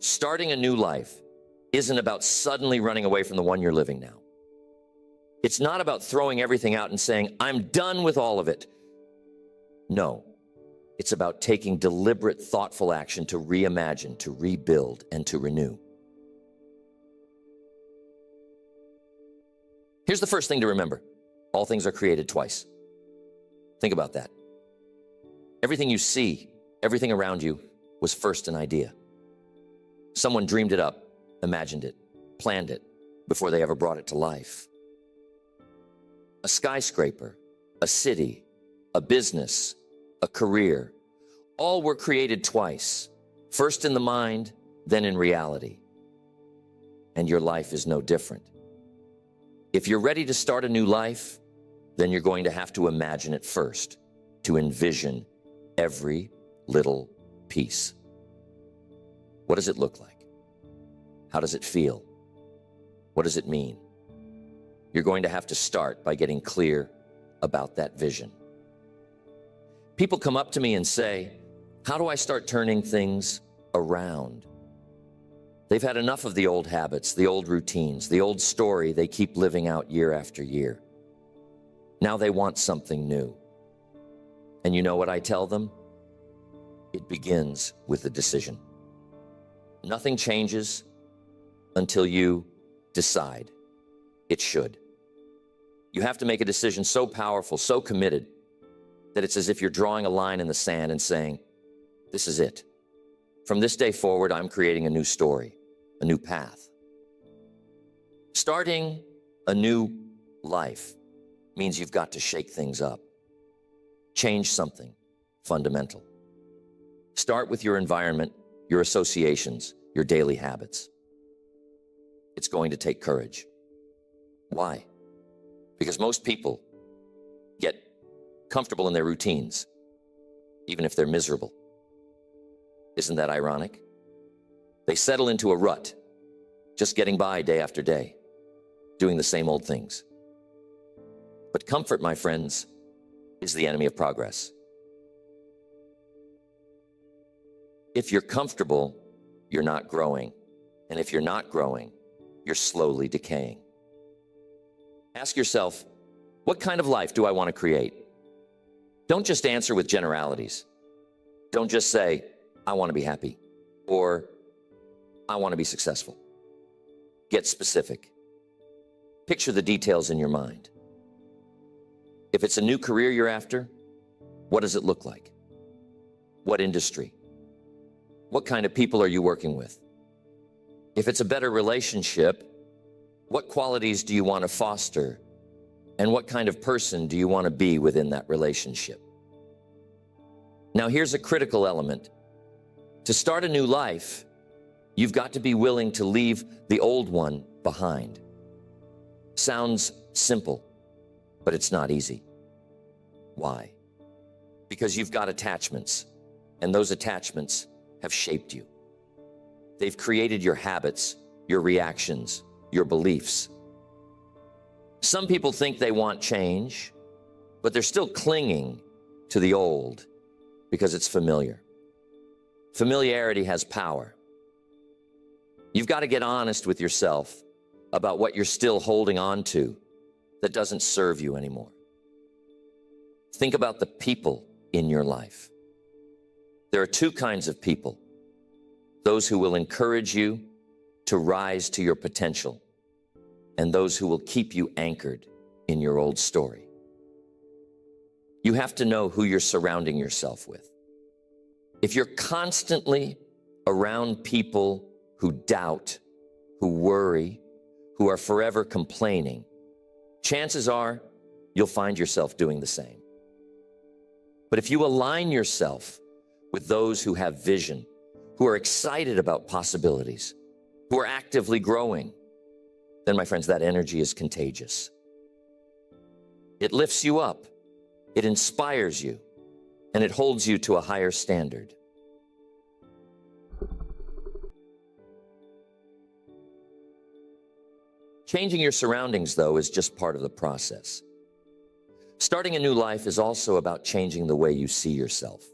Starting a new life isn't about suddenly running away from the one you're living now. It's not about throwing everything out and saying, I'm done with all of it. No, it's about taking deliberate, thoughtful action to reimagine, to rebuild, and to renew. Here's the first thing to remember. All things are created twice. Think about that. Everything you see, everything around you was first an idea. Someone dreamed it up, imagined it, planned it before they ever brought it to life. A skyscraper, a city, a business, a career, all were created twice, first in the mind, then in reality. And your life is no different. If you're ready to start a new life, then you're going to have to imagine it first, to envision every little piece. What does it look like? How does it feel? What does it mean? You're going to have to start by getting clear about that vision. People come up to me and say, how do I start turning things around? They've had enough of the old habits, the old routines, the old story they keep living out year after year. Now they want something new. And you know what I tell them? It begins with a decision. Nothing changes until you decide. It should. You have to make a decision so powerful, so committed, that it's as if you're drawing a line in the sand and saying, this is it. From this day forward, I'm creating a new story, a new path. Starting a new life means you've got to shake things up. Change something fundamental. Start with your environment, your associations, your daily habits. It's going to take courage. Why? Because most people get comfortable in their routines, even if they're miserable. Isn't that ironic? They settle into a rut, just getting by day after day, doing the same old things. But comfort, my friends, is the enemy of progress. If you're comfortable, you're not growing. And if you're not growing, you're slowly decaying. Ask yourself, what kind of life do I want to create? Don't just answer with generalities. Don't just say, I want to be happy, or I want to be successful. Get specific. Picture the details in your mind. If it's a new career you're after, what does it look like? What industry? What kind of people are you working with? If it's a better relationship, what qualities do you want to foster? And what kind of person do you want to be within that relationship? Now, here's a critical element. To start a new life, you've got to be willing to leave the old one behind. Sounds simple, but it's not easy. Why? Because you've got attachments, and those attachments have shaped you. They've created your habits, your reactions, your beliefs. Some people think they want change, but they're still clinging to the old because it's familiar. Familiarity has power. You've got to get honest with yourself about what you're still holding on to that doesn't serve you anymore. Think about the people in your life. There are two kinds of people: those who will encourage you to rise to your potential, and those who will keep you anchored in your old story. You have to know who you're surrounding yourself with. If you're constantly around people who doubt, who worry, who are forever complaining, chances are you'll find yourself doing the same. But if you align yourself with those who have vision, who are excited about possibilities, who are actively growing, then, my friends, that energy is contagious. It lifts you up, it inspires you, and it holds you to a higher standard. Changing your surroundings, though, is just part of the process. Starting a new life is also about changing the way you see yourself.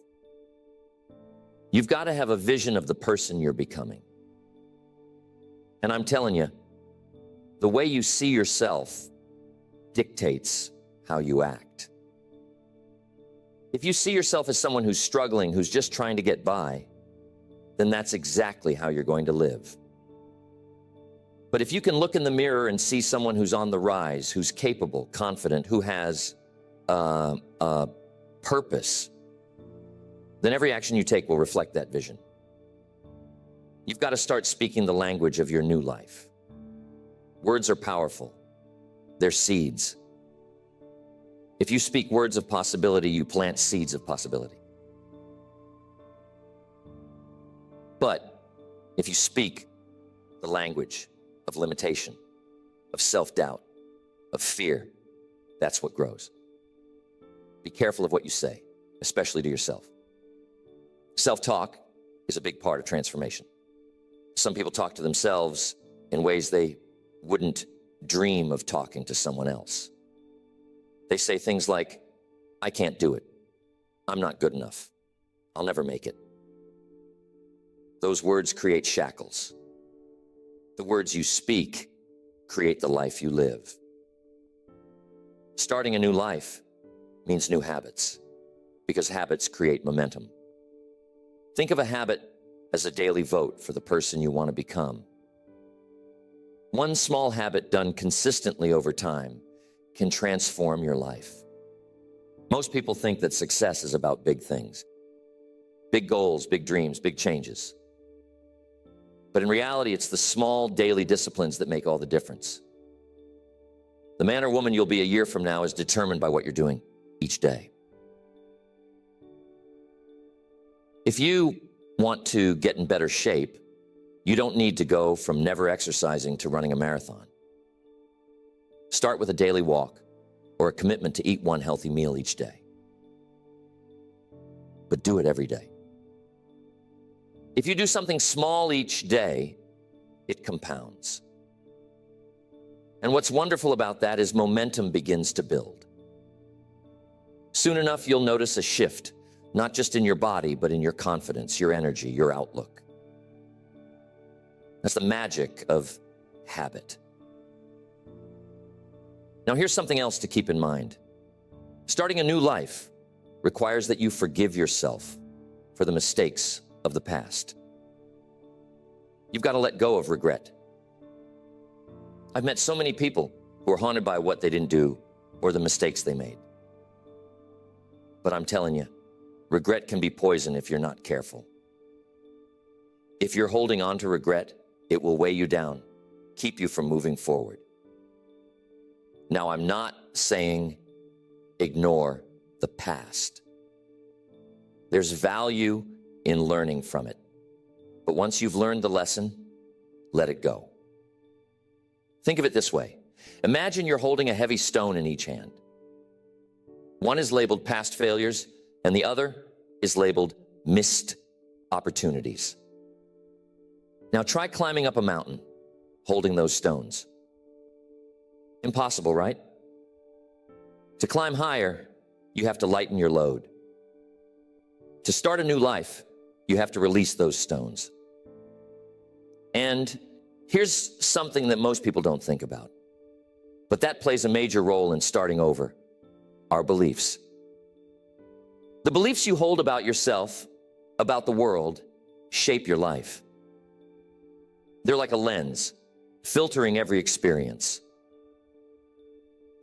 You've got to have a vision of the person you're becoming. And I'm telling you, the way you see yourself dictates how you act. If you see yourself as someone who's struggling, who's just trying to get by, then that's exactly how you're going to live. But if you can look in the mirror and see someone who's on the rise, who's capable, confident, who has a purpose, then every action you take will reflect that vision. You've got to start speaking the language of your new life. Words are powerful. They're seeds. If you speak words of possibility, you plant seeds of possibility. But if you speak the language of limitation, of self-doubt, of fear, that's what grows. Be careful of what you say, especially to yourself. Self-talk is a big part of transformation. Some people talk to themselves in ways they wouldn't dream of talking to someone else. They say things like, I can't do it. I'm not good enough. I'll never make it. Those words create shackles. The words you speak create the life you live. Starting a new life means new habits, because habits create momentum. Think of a habit as a daily vote for the person you want to become. One small habit done consistently over time can transform your life. Most people think that success is about big things, big goals, big dreams, big changes. But in reality, it's the small daily disciplines that make all the difference. The man or woman you'll be a year from now is determined by what you're doing each day. If you want to get in better shape, you don't need to go from never exercising to running a marathon. Start with a daily walk or a commitment to eat one healthy meal each day. But do it every day. If you do something small each day, it compounds. And what's wonderful about that is momentum begins to build. Soon enough, you'll notice a shift, not just in your body, but in your confidence, your energy, your outlook. That's the magic of habit. Now, here's something else to keep in mind. Starting a new life requires that you forgive yourself for the mistakes of the past. You've got to let go of regret. I've met so many people who are haunted by what they didn't do or the mistakes they made. But I'm telling you, regret can be poison if you're not careful. If you're holding on to regret, it will weigh you down, keep you from moving forward. Now, I'm not saying ignore the past. There's value in learning from it. But once you've learned the lesson, let it go. Think of it this way. Imagine you're holding a heavy stone in each hand. One is labeled past failures, and the other is labeled missed opportunities. Now try climbing up a mountain, holding those stones. Impossible, right? To climb higher, you have to lighten your load. To start a new life, you have to release those stones. And here's something that most people don't think about, but that plays a major role in starting over: our beliefs. The beliefs you hold about yourself, about the world, shape your life. They're like a lens, filtering every experience.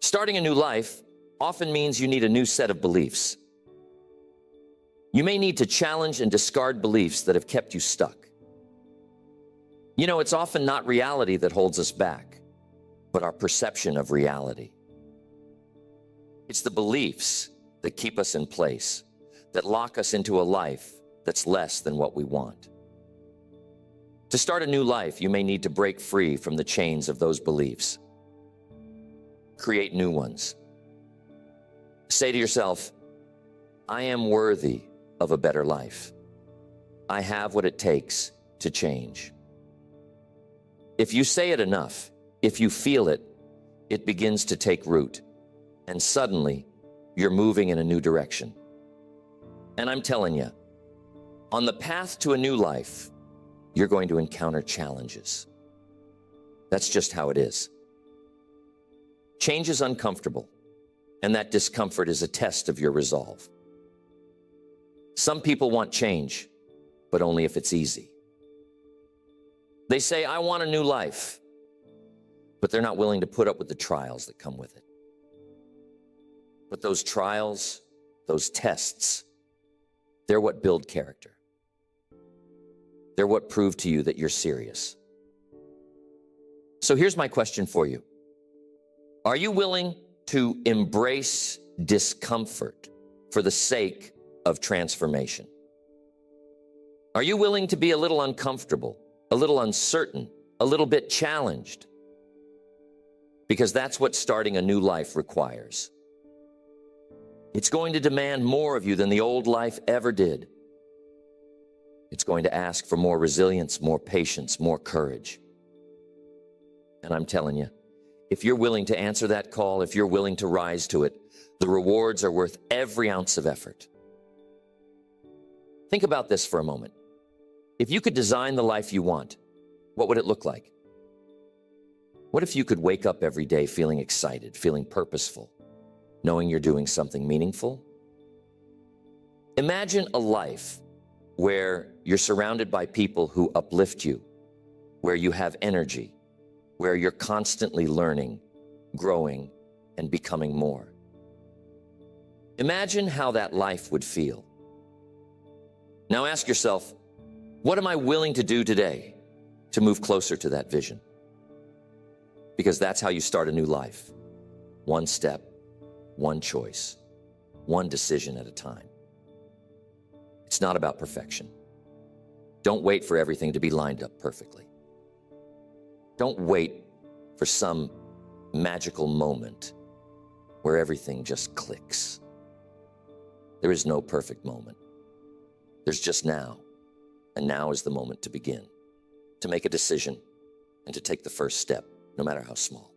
Starting a new life often means you need a new set of beliefs. You may need to challenge and discard beliefs that have kept you stuck. You know, it's often not reality that holds us back, but our perception of reality. It's the beliefs that keep us in place, that lock us into a life that's less than what we want. To start a new life, you may need to break free from the chains of those beliefs. Create new ones. Say to yourself, I am worthy of a better life. I have what it takes to change. If you say it enough, if you feel it, it begins to take root, and suddenly you're moving in a new direction. And I'm telling you, on the path to a new life, you're going to encounter challenges. That's just how it is. Change is uncomfortable, and that discomfort is a test of your resolve. Some people want change, but only if it's easy. They say, I want a new life, but they're not willing to put up with the trials that come with it. But those trials, those tests, they're what build character. They're what prove to you that you're serious. So here's my question for you. Are you willing to embrace discomfort for the sake of transformation? Are you willing to be a little uncomfortable, a little uncertain, a little bit challenged? Because that's what starting a new life requires. It's going to demand more of you than the old life ever did. It's going to ask for more resilience, more patience, more courage. And I'm telling you, if you're willing to answer that call, if you're willing to rise to it, the rewards are worth every ounce of effort. Think about this for a moment. If you could design the life you want, what would it look like? What if you could wake up every day feeling excited, feeling purposeful, knowing you're doing something meaningful? Imagine a life where you're surrounded by people who uplift you, where you have energy, where you're constantly learning, growing, and becoming more. Imagine how that life would feel. Now ask yourself, what am I willing to do today to move closer to that vision? Because that's how you start a new life. One step, one choice, one decision at a time. It's not about perfection. Don't wait for everything to be lined up perfectly. Don't wait for some magical moment where everything just clicks. There is no perfect moment. There's just now, and now is the moment to begin, to make a decision and to take the first step, no matter how small.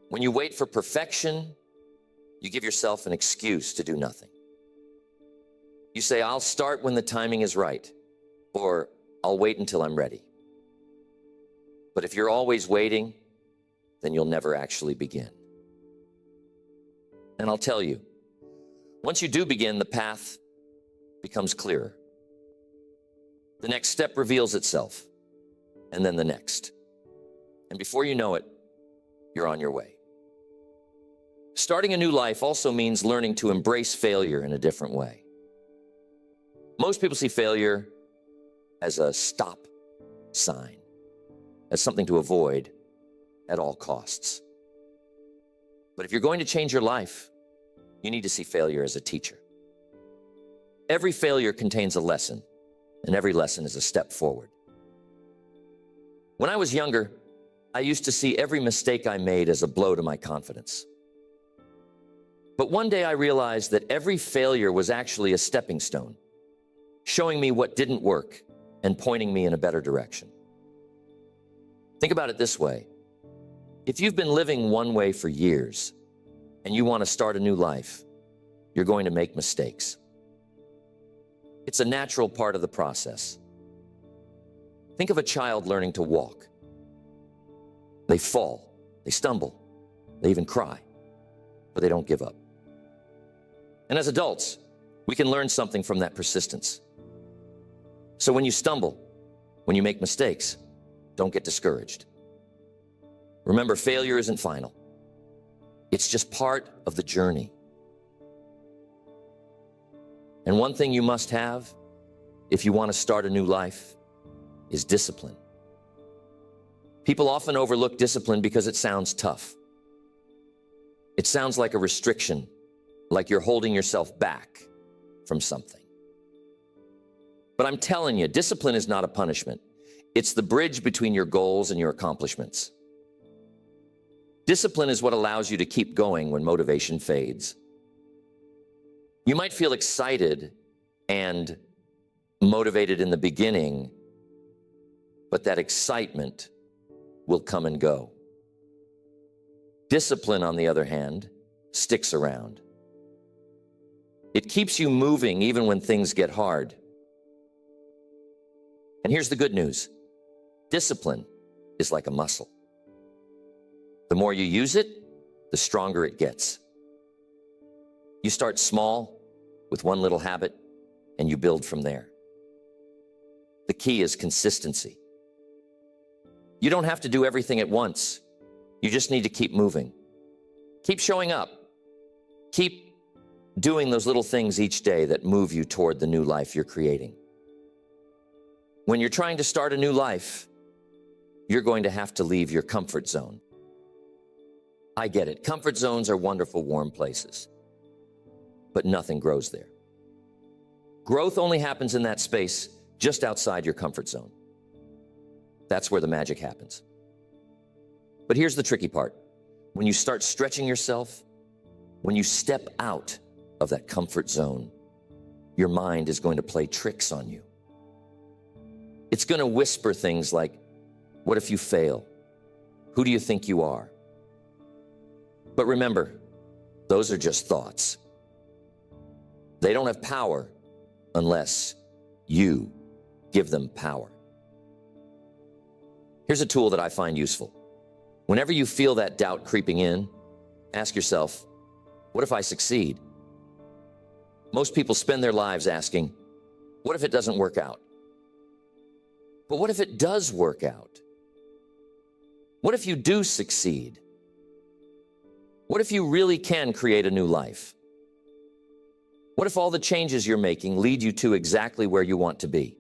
When you wait for perfection, you give yourself an excuse to do nothing. You say, I'll start when the timing is right, or I'll wait until I'm ready. But if you're always waiting, then you'll never actually begin. And I'll tell you, once you do begin, the path becomes clearer. The next step reveals itself, and then the next. And before you know it, you're on your way. Starting a new life also means learning to embrace failure in a different way. Most people see failure as a stop sign, as something to avoid at all costs. But if you're going to change your life, you need to see failure as a teacher. Every failure contains a lesson, and every lesson is a step forward. When I was younger, I used to see every mistake I made as a blow to my confidence. But one day I realized that every failure was actually a stepping stone, showing me what didn't work and pointing me in a better direction. Think about it this way. If you've been living one way for years and you want to start a new life, you're going to make mistakes. It's a natural part of the process. Think of a child learning to walk. They fall, they stumble, they even cry, but they don't give up. And as adults, we can learn something from that persistence. So when you stumble, when you make mistakes, don't get discouraged. Remember, failure isn't final. It's just part of the journey. And one thing you must have, if you want to start a new life, is discipline. People often overlook discipline because it sounds tough. It sounds like a restriction, like you're holding yourself back from something. But I'm telling you, discipline is not a punishment. It's the bridge between your goals and your accomplishments. Discipline is what allows you to keep going when motivation fades. You might feel excited and motivated in the beginning, but that excitement will come and go. Discipline, on the other hand, sticks around. It keeps you moving even when things get hard. And here's the good news. Discipline is like a muscle. The more you use it, the stronger it gets. You start small with one little habit, and you build from there. The key is consistency. You don't have to do everything at once. You just need to keep moving. Keep showing up. Keep doing those little things each day that move you toward the new life you're creating. When you're trying to start a new life, you're going to have to leave your comfort zone. I get it. Comfort zones are wonderful, warm places, but nothing grows there. Growth only happens in that space just outside your comfort zone. That's where the magic happens. But here's the tricky part. When you start stretching yourself, when you step out of that comfort zone, your mind is going to play tricks on you. It's going to whisper things like, what if you fail? Who do you think you are? But remember, those are just thoughts. They don't have power unless you give them power. Here's a tool that I find useful. Whenever you feel that doubt creeping in, ask yourself, what if I succeed? Most people spend their lives asking, what if it doesn't work out? But what if it does work out? What if you do succeed? What if you really can create a new life? What if all the changes you're making lead you to exactly where you want to be?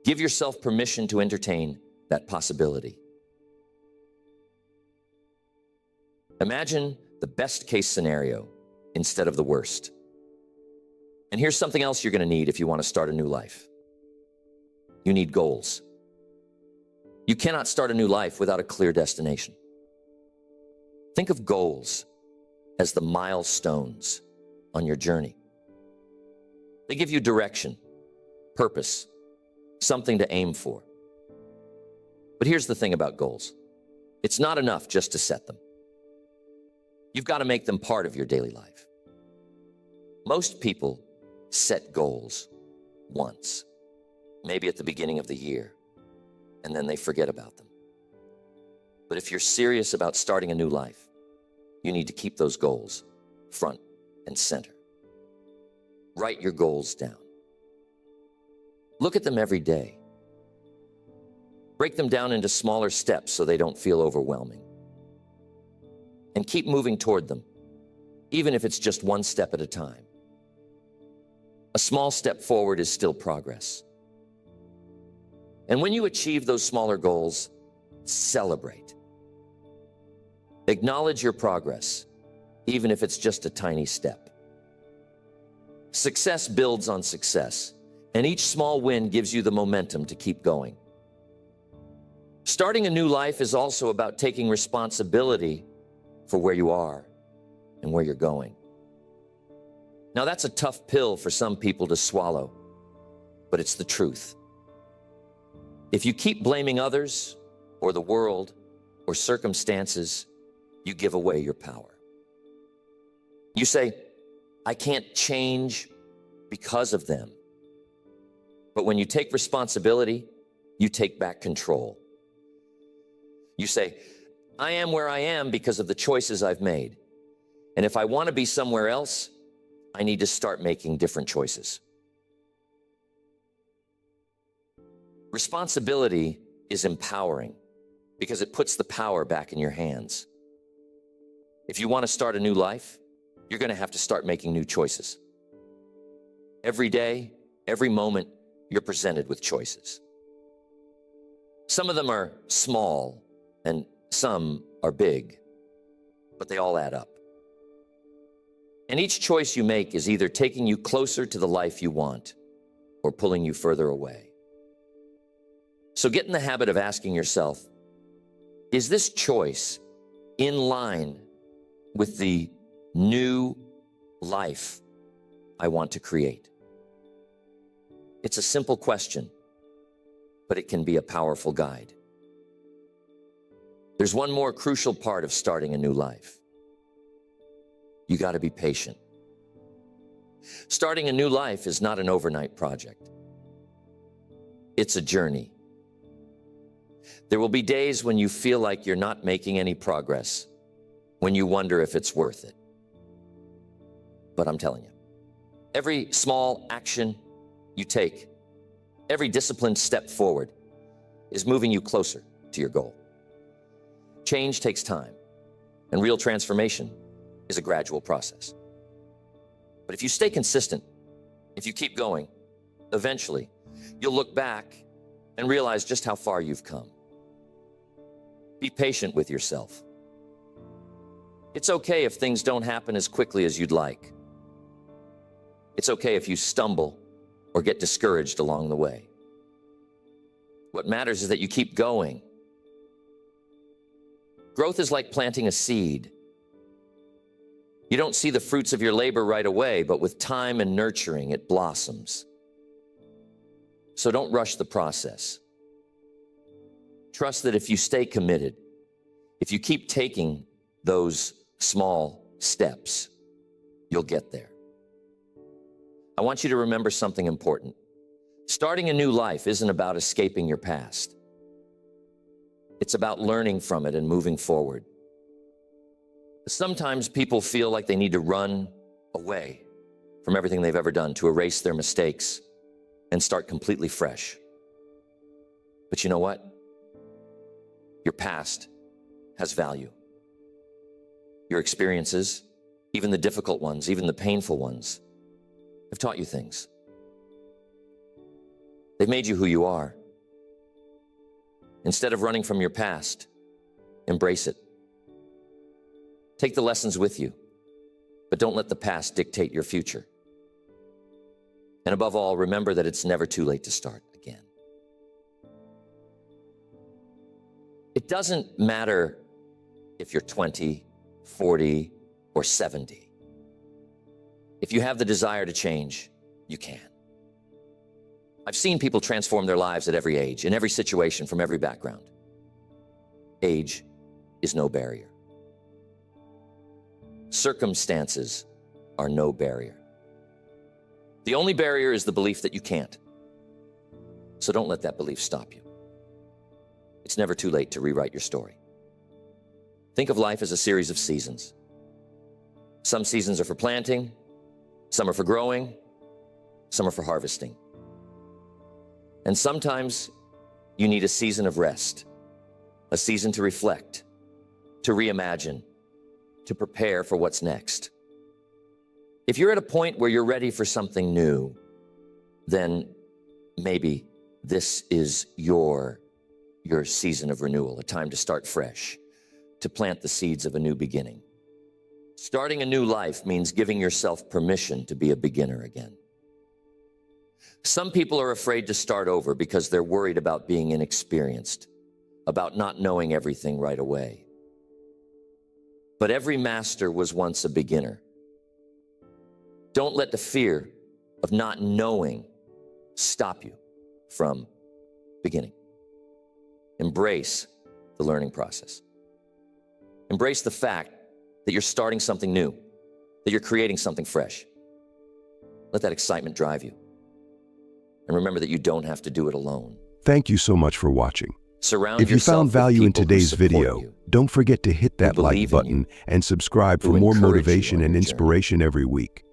Give yourself permission to entertain that possibility. Imagine the best case scenario instead of the worst. And here's something else you're going to need if you want to start a new life. You need goals. You cannot start a new life without a clear destination. Think of goals as the milestones on your journey. They give you direction, purpose, something to aim for. But here's the thing about goals. It's not enough just to set them. You've got to make them part of your daily life. Most people set goals once, maybe at the beginning of the year, and then they forget about them. But if you're serious about starting a new life, you need to keep those goals front and center. Write your goals down. Look at them every day. Break them down into smaller steps so they don't feel overwhelming. And keep moving toward them, even if it's just one step at a time. A small step forward is still progress. And when you achieve those smaller goals, celebrate. Acknowledge your progress, even if it's just a tiny step. Success builds on success, and each small win gives you the momentum to keep going. Starting a new life is also about taking responsibility for where you are and where you're going. Now, that's a tough pill for some people to swallow, but it's the truth. If you keep blaming others or the world or circumstances, you give away your power. You say, I can't change because of them. But when you take responsibility, you take back control. You say, I am where I am because of the choices I've made. And if I want to be somewhere else, I need to start making different choices. Responsibility is empowering because it puts the power back in your hands. If you want to start a new life, you're going to have to start making new choices. Every day, every moment, you're presented with choices. Some of them are small and some are big, but they all add up. And each choice you make is either taking you closer to the life you want or pulling you further away. So get in the habit of asking yourself, is this choice in line with the new life I want to create? It's a simple question, but it can be a powerful guide. There's one more crucial part of starting a new life. You got to be patient. Starting a new life is not an overnight project. It's a journey. There will be days when you feel like you're not making any progress, when you wonder if it's worth it. But I'm telling you, every small action you take, every disciplined step forward is moving you closer to your goal. Change takes time, and real transformation is a gradual process. But if you stay consistent, if you keep going, eventually you'll look back and realize just how far you've come. Be patient with yourself. It's okay if things don't happen as quickly as you'd like. It's okay if you stumble or get discouraged along the way. What matters is that you keep going. Growth is like planting a seed. You don't see the fruits of your labor right away, but with time and nurturing, it blossoms. So don't rush the process. Trust that if you stay committed, if you keep taking those small steps, you'll get there. I want you to remember something important. Starting a new life isn't about escaping your past. It's about learning from it and moving forward. Sometimes people feel like they need to run away from everything they've ever done to erase their mistakes and start completely fresh. But you know what? Your past has value. Your experiences, even the difficult ones, even the painful ones, have taught you things. They've made you who you are. Instead of running from your past, embrace it. Take the lessons with you, but don't let the past dictate your future. And above all, remember that it's never too late to start again. It doesn't matter if you're 20, 40, or 70. If you have the desire to change, you can. I've seen people transform their lives at every age, in every situation, from every background. Age is no barrier. Circumstances are no barrier. The only barrier is the belief that you can't. So don't let that belief stop you. It's never too late to rewrite your story. Think of life as a series of seasons. Some seasons are for planting, some are for growing, some are for harvesting. And sometimes you need a season of rest, a season to reflect, to reimagine, to prepare for what's next. If you're at a point where you're ready for something new, then maybe this is your season of renewal, a time to start fresh, to plant the seeds of a new beginning. Starting a new life means giving yourself permission to be a beginner again. Some people are afraid to start over because they're worried about being inexperienced, about not knowing everything right away. But every master was once a beginner. Don't let the fear of not knowing stop you from beginning. Embrace the learning process. Embrace the fact that you're starting something new, that you're creating something fresh. Let that excitement drive you. And remember that you don't have to do it alone. Thank you so much for watching. Surround If you yourself found with value in people who today's support video, you, don't forget to hit that who like believe in button you, and subscribe for who more encourage you motivation on and your inspiration every week.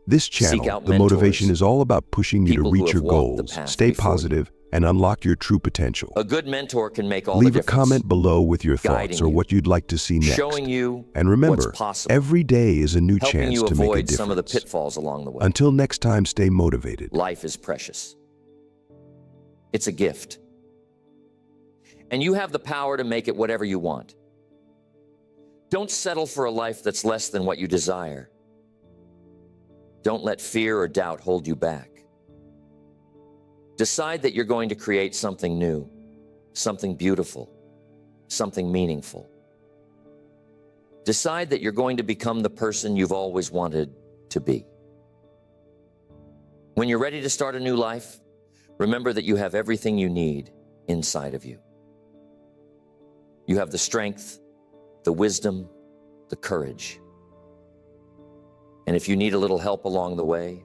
This Seek channel, out The mentors, Motivation, is all about pushing you to people who reach have your walked the goals, path stay before you. positive, and unlock your true potential. A good mentor can make all the Leave a difference. comment below with your Guiding thoughts or you, what you'd like to see next. showing you And remember, what's possible, every day is a new helping chance you to make a avoid difference. some of the pitfalls along the way. Until next time, stay motivated. Life is precious. It's a gift. And you have the power to make it whatever you want. Don't settle for a life that's less than what you desire. Don't let fear or doubt hold you back. Decide that you're going to create something new, something beautiful, something meaningful. Decide that you're going to become the person you've always wanted to be. When you're ready to start a new life, remember that you have everything you need inside of you. You have the strength, the wisdom, the courage. And if you need a little help along the way,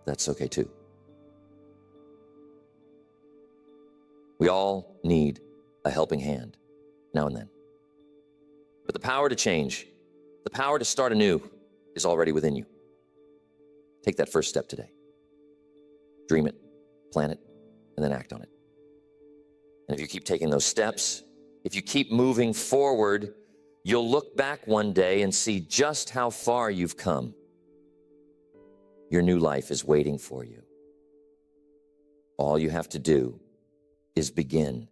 that's okay too. We all need a helping hand now and then. But the power to change, the power to start anew is already within you. Take that first step today. Dream it, plan it, and then act on it. And if you keep taking those steps, if you keep moving forward, you'll look back one day and see just how far you've come. Your new life is waiting for you. All you have to do is begin